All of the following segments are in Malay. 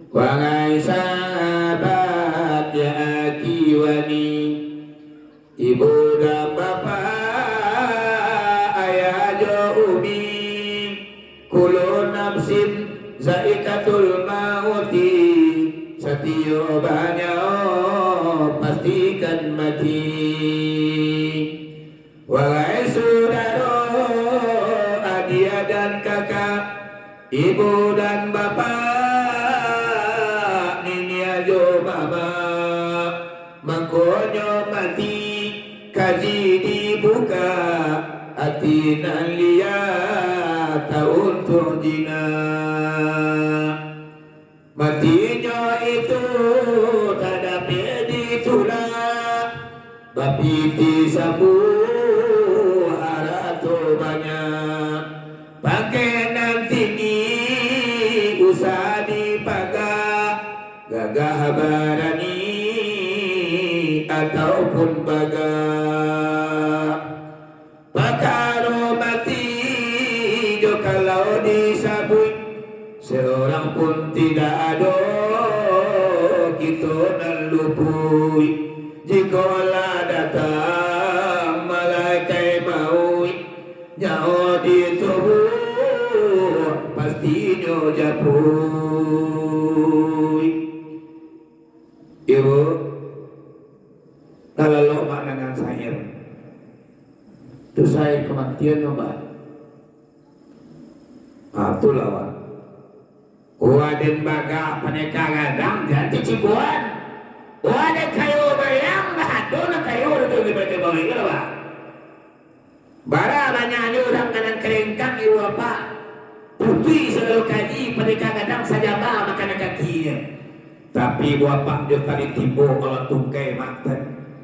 Wahai sahabat ya aki wani, ibu dan bapak, ayah jo umi, kullu nafsin zaikatul mauti, setiap banyak pastikan mati. Wahai saudara, adik dan kakak, ibu dan bapak, nini ajo mama, mangkonyo mati, kaji dibuka, hati nan liat tahun turjina. Matinya itu tak dapat ditolak, bapiti sabu harato banyak, pakaian tinggi usah dipakai, gagah berani ataupun bagak. Pakaro mati jo kalau disabui, seorang pun tidak ada, kita nan lupui. Jikalau datang malaikat maut, nyawa di tubuh pastinya japui. Ibu, kalau lo dengan saya, itu saya kematian mbak. Itu lawan. Waden baga paneka gadang ganti cibuan. Waden kayu bayang bah, dona kayu itu berarti bawa itu lah. Bara banyak orang kanan kerengkang ibu apa? Putih selalu kaji paneka gadang saja bah makan kakinya. Tapi bapak dia tadi timbul kalau tungkai makan,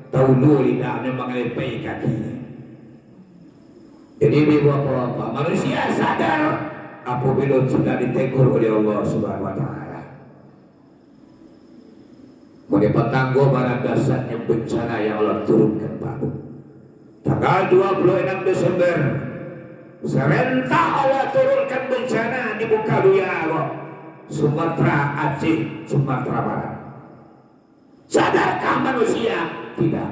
tahu dulu lidahnya mengelepei kakinya. Jadi ibu apa manusia sadar apabila sudah ditegur oleh Allah Subhanahu wa taala. Mendapat tangguh pada dasarnya bencana yang Allah turunkan Pak. Tanggal 26 Desember serentak Allah turunkan bencana di muka dunia Sumatera, Aceh, Sumatera Barat. Sadarkah manusia? Tidak.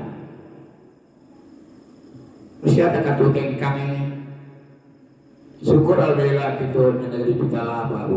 Manusia tak tukang kami. Syukur alhamdulillah kita negeri kita lah Pak.